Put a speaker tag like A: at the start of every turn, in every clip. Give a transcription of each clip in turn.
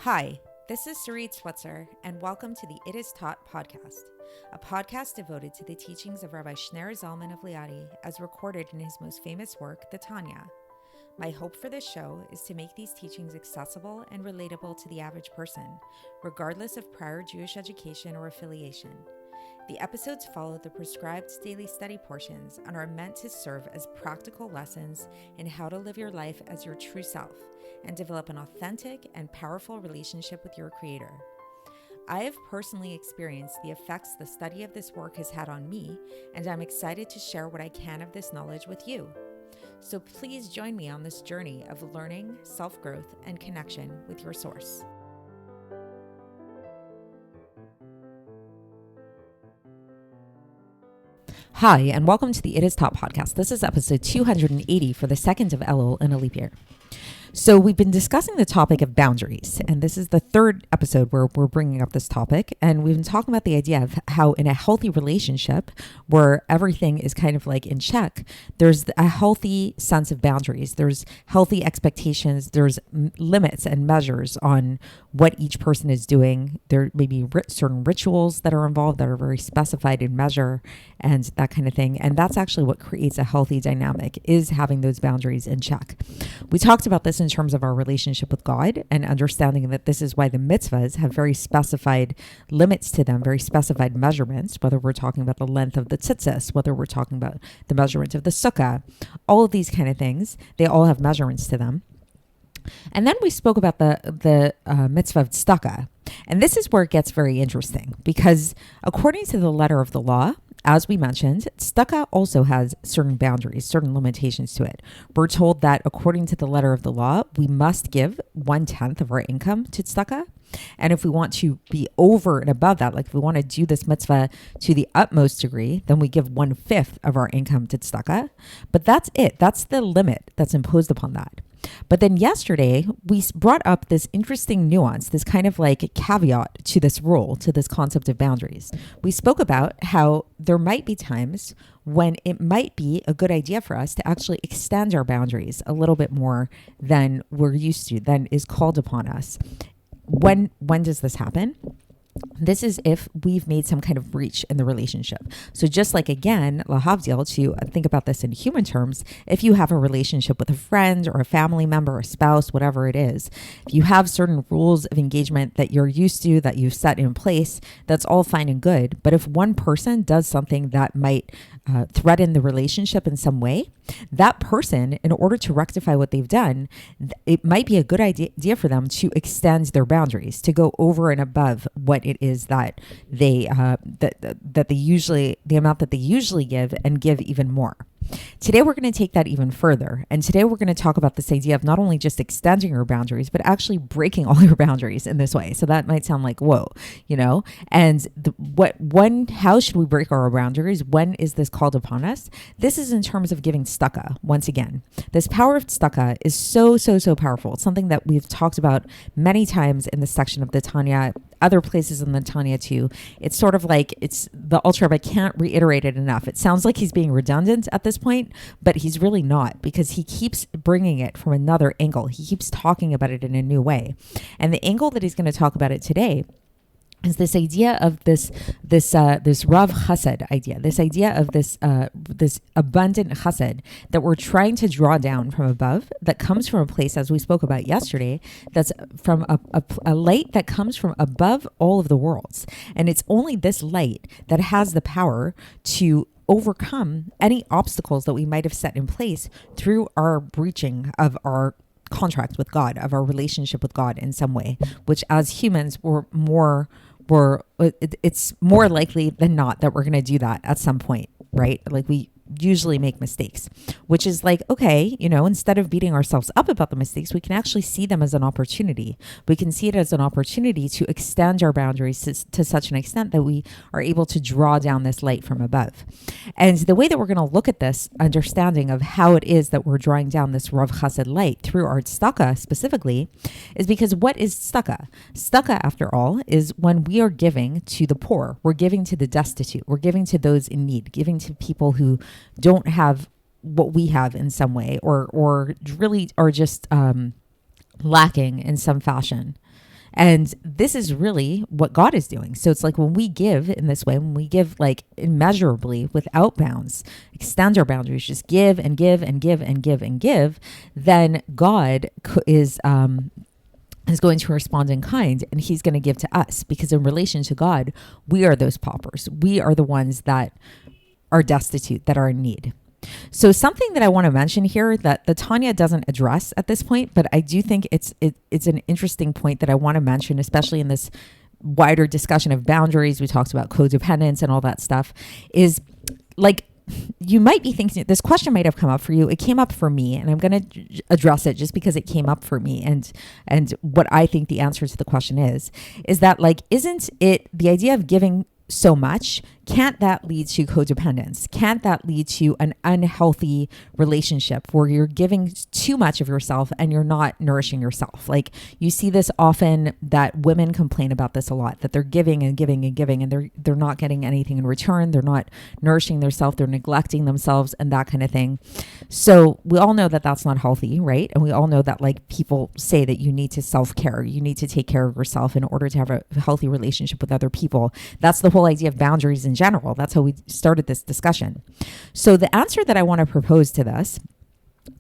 A: Hi, this is Sarit Switzer, and welcome to the It Is Taught podcast, a podcast devoted to the teachings of Rabbi Shneur Zalman of Liadi as recorded in his most famous work, the Tanya. My hope for this show is to make these teachings accessible and relatable to the average person, regardless of prior Jewish education or affiliation. The episodes follow the prescribed daily study portions and are meant to serve as practical lessons in how to live your life as your true self and develop an authentic and powerful relationship with your Creator. I have personally experienced the effects the study of this work has had on me, and I'm excited to share what I can of this knowledge with you. So please join me on this journey of learning, self-growth, and connection with your source. Hi, and welcome to the It Is Taught podcast. This is episode 280 for the 2nd of Elul in a leap year. So we've been discussing the topic of boundaries, and this is the third episode where we're bringing up this topic, and we've been talking about the idea of how in a healthy relationship where everything is kind of like in check, there's a healthy sense of boundaries, there's healthy expectations, there's limits and measures on what each person is doing. There may be certain rituals that are involved that are very specified in measure and that kind of thing, and that's actually what creates a healthy dynamic, is having those boundaries in check. We talked about this in terms of our relationship with God and understanding that this is why the mitzvahs have very specified limits to them, very specified measurements, whether we're talking about the length of the tzitzis, whether we're talking about the measurement of the sukkah, all of these kind of things, they all have measurements to them. And then we spoke about the mitzvah of tzedakah. And this is where it gets very interesting because according to the letter of the law, as we mentioned, tzedakah also has certain boundaries, certain limitations to it. We're told that according to the letter of the law, we must give 1/10 of our income to tzedakah. And if we want to be over and above that, like if we want to do this mitzvah to the utmost degree, then we give 1/5 of our income to tzedakah. But that's it. That's the limit that's imposed upon that. But then yesterday, we brought up this interesting nuance, this kind of like caveat to this rule, to this concept of boundaries. We spoke about how there might be times when it might be a good idea for us to actually extend our boundaries a little bit more than we're used to, than is called upon us. When does this happen? This is if we've made some kind of breach in the relationship. So just like, again, lahavdil, to think about this in human terms, if you have a relationship with a friend or a family member or a spouse, whatever it is, if you have certain rules of engagement that you're used to, that you've set in place, that's all fine and good. But if one person does something that might threaten the relationship in some way, that person, in order to rectify what they've done, it might be a good idea for them to extend their boundaries, to go over and above what it is that they that they usually, the amount that they usually give, and give even more. Today, we're going to take that even further. And today we're going to talk about this idea of not only just extending your boundaries, but actually breaking all your boundaries in this way. So that might sound like, whoa, and how should we break our boundaries? When is this called upon us? This is in terms of giving tzedakah. Once again, this power of tzedakah is so powerful. It's something that we've talked about many times in this section of the Tanya, other places in the Tanya too. It's sort of like, it's the Alter Rebbe can't reiterate it enough. It sounds like he's being redundant at this point, but he's really not, because he keeps bringing it from another angle. He keeps talking about it in a new way. And the angle that he's going to talk about it today is this idea of this Rav Chesed idea, this idea of this abundant Chesed that we're trying to draw down from above, that comes from a place, as we spoke about yesterday, that's from a light that comes from above all of the worlds. And it's only this light that has the power to overcome any obstacles that we might have set in place through our breaching of our contract with God, of our relationship with God in some way, which as humans it's more likely than not that we're going to do that at some point, right? Like we usually make mistakes, which is like, okay, instead of beating ourselves up about the mistakes, we can actually see them as an opportunity. We can see it as an opportunity to extend our boundaries to such an extent that we are able to draw down this light from above. And the way that we're going to look at this understanding of how it is that we're drawing down this Rav Chesed light through our tzedakah specifically is because what is tzedakah? Tzedakah, after all, is when we are giving to the poor, we're giving to the destitute, we're giving to those in need, giving to people who don't have what we have in some way, or really are just lacking in some fashion. And this is really what God is doing. So it's like when we give in this way, when we give like immeasurably without bounds, extend our boundaries, just give and give and give and give and give, then God is going to respond in kind, and he's going to give to us, because in relation to God, we are those paupers. We are the ones that are destitute, that are in need. So something that I want to mention here that the Tanya doesn't address at this point, but I do think it's an interesting point that I want to mention, especially in this wider discussion of boundaries. We talked about codependence and all that stuff, is like, you might be thinking, this question might have come up for you. It came up for me, and I'm going to address it just because it came up for me. And what I think the answer to the question is that, like, isn't it the idea of giving so much? Can't that lead to codependence? Can't that lead to an unhealthy relationship where you're giving too much of yourself and you're not nourishing yourself? Like, you see this often, that women complain about this a lot, that they're giving and giving and giving, and they're not getting anything in return. They're not nourishing themselves. They're neglecting themselves and that kind of thing. So we all know that that's not healthy, right? And we all know that, like, people say that you need to self-care. You need to take care of yourself in order to have a healthy relationship with other people. That's the whole idea of boundaries in general. That's how we started this discussion. So the answer that I want to propose to this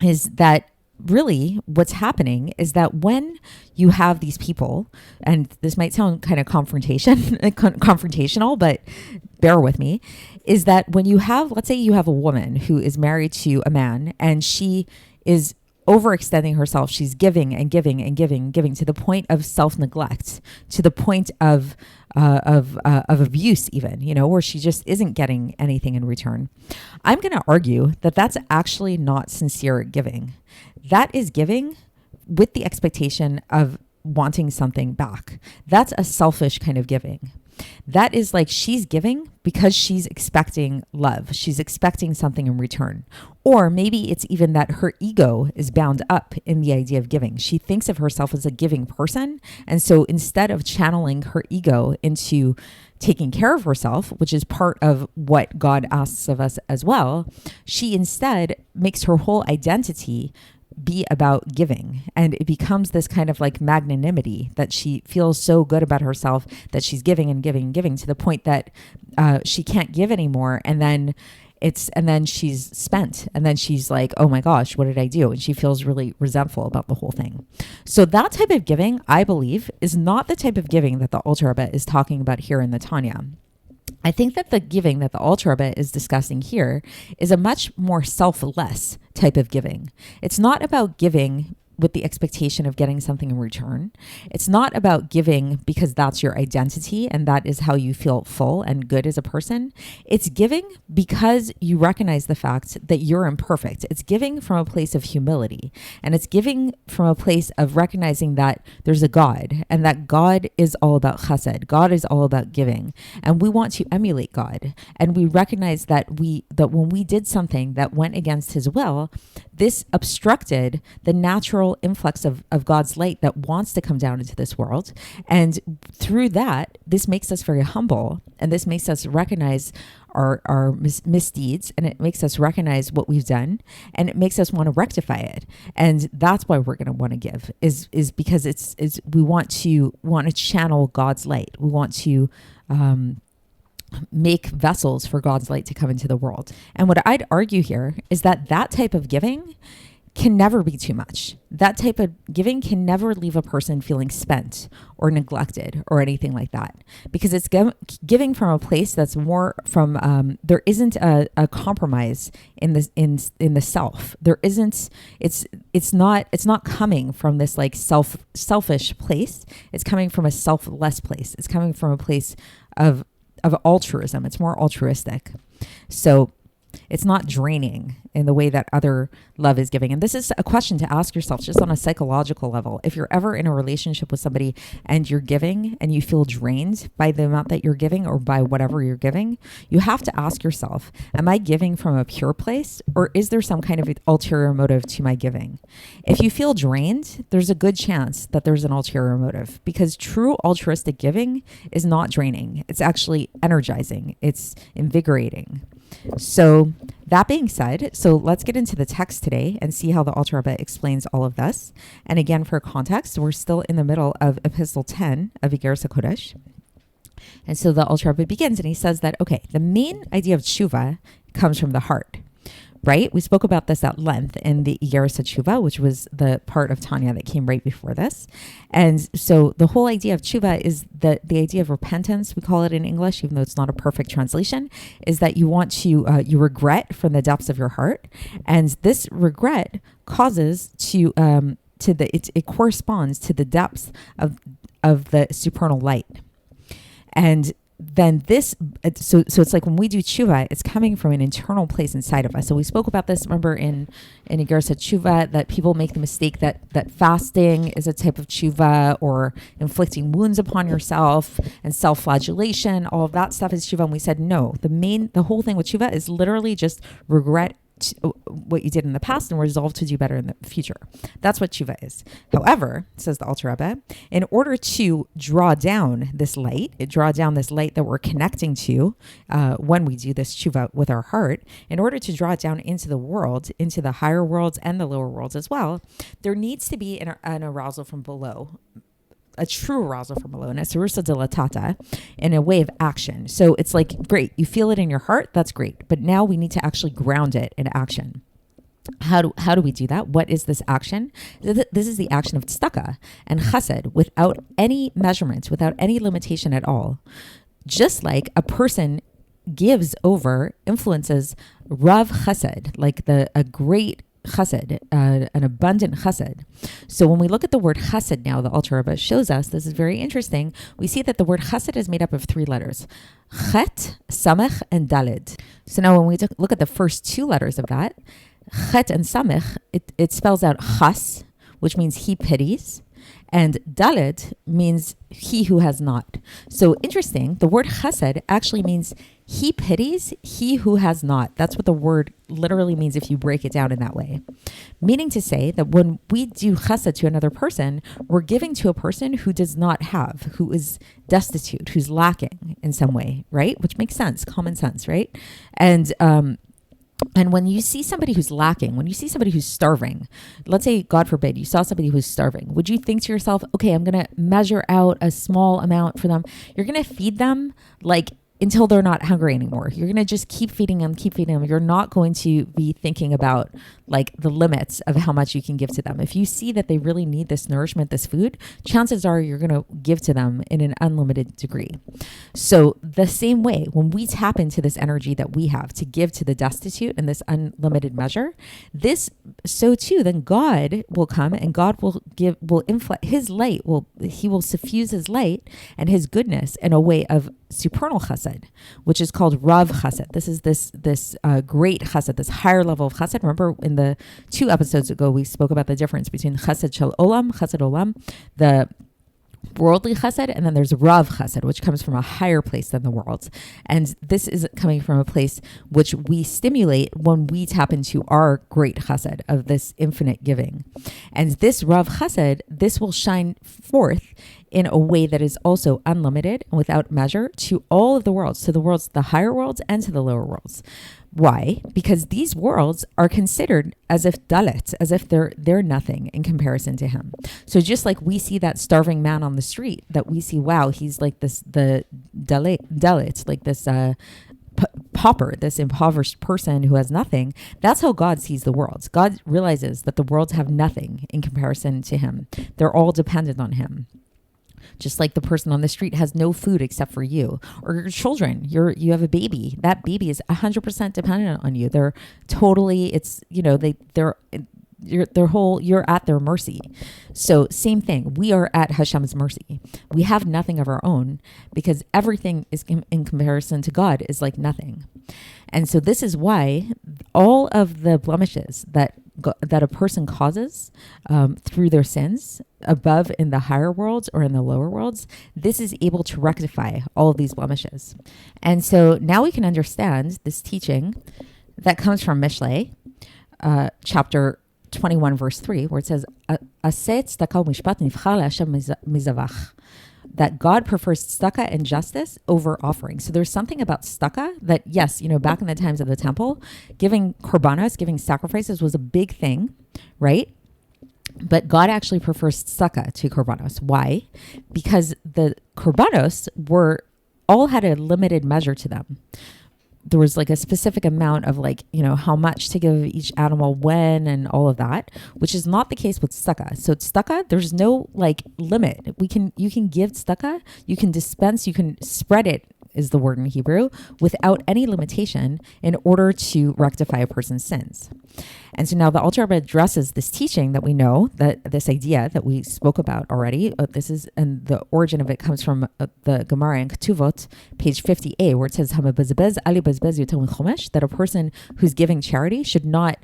A: is that really what's happening is that when you have these people, and this might sound kind of confrontational, but bear with me, is that when you have, let's say you have a woman who is married to a man, and she is overextending herself. She's giving and giving and giving and giving to the point of self-neglect, to the point of abuse even, where she just isn't getting anything in return. I'm going to argue that that's actually not sincere giving. That is giving with the expectation of wanting something back. That's a selfish kind of giving. That is like, she's giving because she's expecting love. She's expecting something in return. Or maybe it's even that her ego is bound up in the idea of giving. She thinks of herself as a giving person. And so instead of channeling her ego into taking care of herself, which is part of what God asks of us as well, she instead makes her whole identity be about giving. And it becomes this kind of like magnanimity, that she feels so good about herself that she's giving and giving and giving to the point that she can't give anymore. And then she's spent, and then she's like, oh my gosh, what did I do? And she feels really resentful about the whole thing. So that type of giving, I believe, is not the type of giving that the Alter Rebbe is talking about here in the Tanya. I think that the giving that the Alter Rebbe is discussing here is a much more selfless type of giving. It's not about giving with the expectation of getting something in return. It's not about giving because that's your identity and that is how you feel full and good as a person. It's giving because you recognize the fact that you're imperfect. It's giving from a place of humility, and it's giving from a place of recognizing that there's a God, and that God is all about chesed. God is all about giving, and we want to emulate God. And we recognize that when we did something that went against his will, this obstructed the natural influx of God's light that wants to come down into this world. And through that, this makes us very humble, and this makes us recognize our misdeeds, and it makes us recognize what we've done, and it makes us want to rectify it. And that's why we're going to want to give, is because it's we want to channel God's light. We want to make vessels for God's light to come into the world. And what I'd argue here is that type of giving can never be too much. That type of giving can never leave a person feeling spent or neglected or anything like that, because it's giving from a place that's more from there isn't a compromise in the self. There isn't. It's not coming from this like selfish place. It's coming from a selfless place. It's coming from a place of altruism. It's more altruistic. So it's not draining in the way that other love is giving. And this is a question to ask yourself just on a psychological level. If you're ever in a relationship with somebody and you're giving and you feel drained by the amount that you're giving or by whatever you're giving, you have to ask yourself, am I giving from a pure place, or is there some kind of ulterior motive to my giving? If you feel drained, there's a good chance that there's an ulterior motive, because true altruistic giving is not draining. It's actually energizing. It's invigorating. So that being said, so let's get into the text today and see how the Alter Rebbe explains all of this. And again, for context, we're still in the middle of Epistle 10 of Iggeres HaKodesh. And so the Alter Rebbe begins and he says that, okay, the main idea of tshuva comes from the heart, right? We spoke about this at length in the Iggeres HaTshuva, which was the part of Tanya that came right before this. And so the whole idea of tshuva is the idea of repentance, we call it in English, even though it's not a perfect translation, is that you want to, you regret from the depths of your heart. And this regret causes it corresponds to the depths of the supernal light. And then so it's like when we do tshuva, it's coming from an internal place inside of us. So we spoke about this, remember, in Iggeres HaTshuva, that people make the mistake that fasting is a type of tshuva, or inflicting wounds upon yourself and self-flagellation, all of that stuff is tshuva. And we said, no, the whole thing with tshuva is literally just regret what you did in the past and resolve to do better in the future. That's what tshuva is. However, says the Alter Rebbe, in order to draw down this light that we're connecting to when we do this tshuva with our heart, in order to draw it down into the world, into the higher worlds and the lower worlds as well, there needs to be an arousal from below, a true arousal from below, and a sarusa dilatata, in a way of action. So it's like, great, you feel it in your heart, that's great. But now we need to actually ground it in action. How do we do that? What is this action? This is the action of tzedakah and chesed, without any measurements, without any limitation at all. Just like a person influences rav chesed, like a great chesed, an abundant chesed. So when we look at the word chesed now, the Alter Rebbe shows us, this is very interesting, we see that the word chesed is made up of three letters, chet, samech, and dalid. So now when we look at the first two letters of that, chet and samech, it spells out chas, which means he pities, and dalid means he who has not. So interesting, the word chesed actually means he pities he who has not. That's what the word literally means if you break it down in that way. Meaning to say that when we do chesed to another person, we're giving to a person who does not have, who is destitute, who's lacking in some way, right? Which makes sense, common sense, right? And when you see somebody who's lacking, when you see somebody who's starving, let's say, God forbid, you saw somebody who's starving, would you think to yourself, okay, I'm going to measure out a small amount for them? You're going to feed them like until they're not hungry anymore. You're going to just keep feeding them. You're not going to be thinking about like the limits of how much you can give to them. If you see that they really need this nourishment, this food, chances are you're going to give to them in an unlimited degree. So the same way, when we tap into this energy that we have to give to the destitute in this unlimited measure, so too, then God will come and God will inflate his light, he will suffuse his light and his goodness in a way of supernal chesed, which is called Rav Chesed. This is this great chesed, this higher level of chesed. Remember in the 2 episodes ago, we spoke about the difference between chesed shel olam, chesed olam, the worldly chesed, and then there's Rav Chesed, which comes from a higher place than the world. And this is coming from a place which we stimulate when we tap into our great chesed of this infinite giving. And this Rav Chesed, this will shine forth in a way that is also unlimited and without measure to all of the worlds, to the worlds, the higher worlds and to the lower worlds. Why? Because these worlds are considered as if dalit, as if they're nothing in comparison to him. So just like we see that starving man on the street, that we see, wow, he's like the dalit, like this pauper, this impoverished person who has nothing. That's how God sees the worlds. God realizes that the worlds have nothing in comparison to him. They're all dependent on him. Just like the person on the street has no food except for you, or your children. You have a baby. That baby is 100% dependent on you. They're totally. It's you're at their mercy. So same thing. We are at Hashem's mercy. We have nothing of our own because everything is in comparison to God is like nothing. And so this is why all of the blemishes that a person causes through their sins above in the higher worlds or in the lower worlds, this is able to rectify all of these blemishes. And so now we can understand this teaching that comes from Mishlei, chapter 21, verse 3, where it says, that God prefers tzedakah and justice over offering. So there's something about tzedakah that, yes, back in the times of the temple, giving korbanos, giving sacrifices was a big thing, right? But God actually prefers tzedakah to korbanos. Why? Because the korbanos all had a limited measure to them. There was like a specific amount of how much to give each animal when and all of that, which is not the case with tzedakah. So tzedakah, there's no limit. You can give tzedakah, you can dispense, you can spread it, is the word in Hebrew, without any limitation in order to rectify a person's sins. And so now the Alter Rebbe addresses this teaching that we know, that this idea that we spoke about already. And the origin of it comes from the Gemara in Ketuvot, page 50a, where it says, that a person who's giving charity should not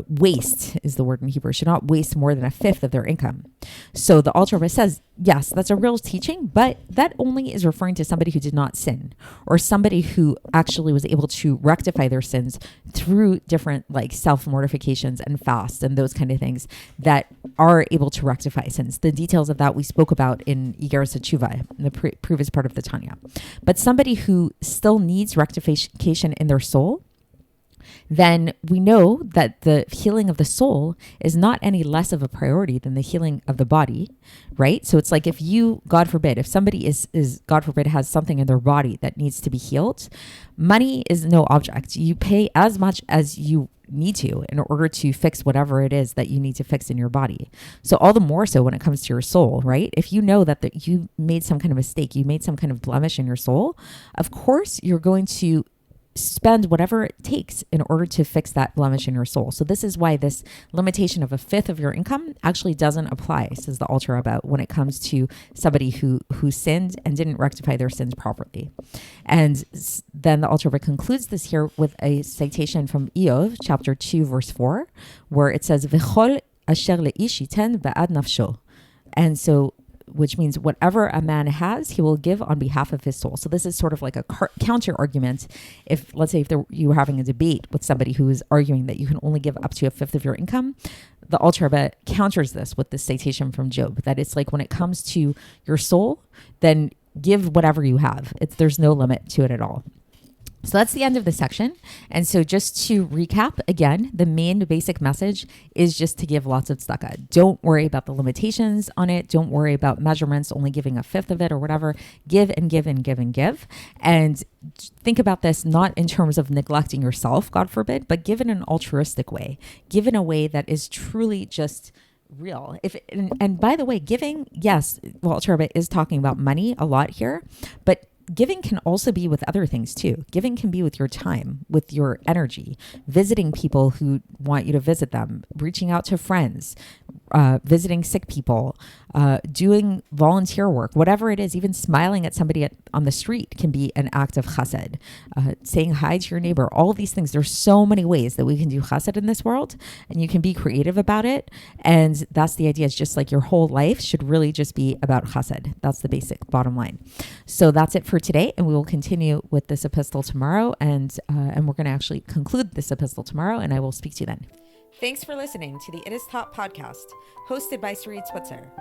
A: waste, is the word in Hebrew, should not waste more than a fifth of their income. So the Alter Rebbe says, yes, that's a real teaching, but that only is referring to somebody who did not sin, or somebody who actually was able to rectify their sins through different self-mortifications and fasts and those kind of things that are able to rectify sins. The details of that we spoke about in Iggeres HaKodesh, in the previous part of the Tanya. But somebody who still needs rectification in their soul, then we know that the healing of the soul is not any less of a priority than the healing of the body, right? So it's like if you, God forbid, if somebody is God forbid, has something in their body that needs to be healed, money is no object. You pay as much as you need to in order to fix whatever it is that you need to fix in your body. So all the more so when it comes to your soul, right? If you know that you made some kind of mistake, you made some kind of blemish in your soul, of course you're going to spend whatever it takes in order to fix that blemish in your soul. So this is why this limitation of a fifth of your income actually doesn't apply, says the Alter Rebbe, when it comes to somebody who sinned and didn't rectify their sins properly. And then the Alter Rebbe concludes this here with a citation from Iyov, chapter 2, verse 4, where it says, V'chol asher leish yiten ba'ad nafsho. And so, which means whatever a man has, he will give on behalf of his soul. So this is sort of like a counter argument. If, let's say, you were having a debate with somebody who is arguing that you can only give up to a fifth of your income, the Alter Rebbe counters this with this citation from Job, that it's like when it comes to your soul, then give whatever you have. There's no limit to it at all. So that's the end of the section. And so just to recap, again, the main basic message is just to give lots of tzedakah. Don't worry about the limitations on it. Don't worry about measurements, only giving a fifth of it or whatever. Give and give and give and give. And think about this not in terms of neglecting yourself, God forbid, but give in an altruistic way. Give in a way that is truly just real. And by the way, giving, yes, Alter Rebbe is talking about money a lot here, but giving can also be with other things too. Giving can be with your time, with your energy, visiting people who want you to visit them, reaching out to friends, visiting sick people, doing volunteer work, whatever it is. Even smiling at somebody on the street can be an act of chesed. Saying hi to your neighbor, all of these things. There's so many ways that we can do chesed in this world, and you can be creative about it. And that's the idea. It's just like your whole life should really just be about chesed. That's the basic bottom line. So that's it for today, and we will continue with this epistle tomorrow, and we're going to actually conclude this epistle tomorrow, and I will speak to you then. Thanks for listening to the It Is Taught podcast, hosted by Sarit Switzer.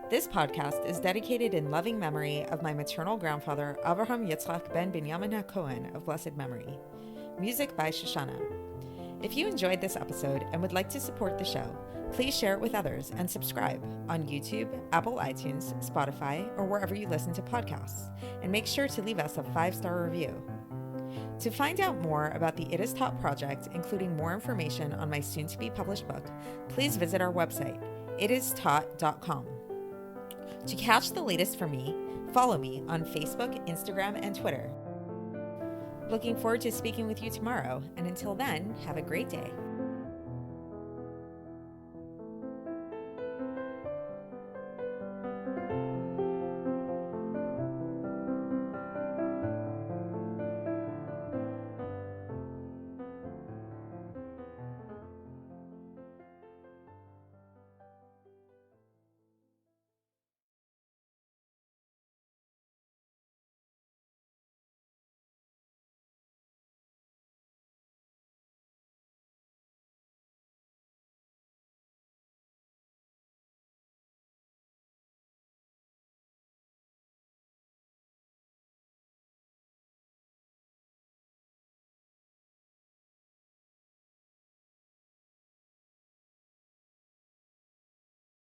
A: This podcast is dedicated in loving memory of my maternal grandfather, Avraham Yitzchak ben Binyamin HaKohen of blessed memory. Music by Shoshana. If you enjoyed this episode and would like to support the show, please share it with others and subscribe on YouTube, Apple iTunes, Spotify, or wherever you listen to podcasts. And make sure to leave us a 5-star review. To find out more about the It Is Taught project, including more information on my soon-to-be published book, please visit our website, itistaught.com. To catch the latest from me, follow me on Facebook, Instagram, and Twitter. Looking forward to speaking with you tomorrow, and until then, have a great day.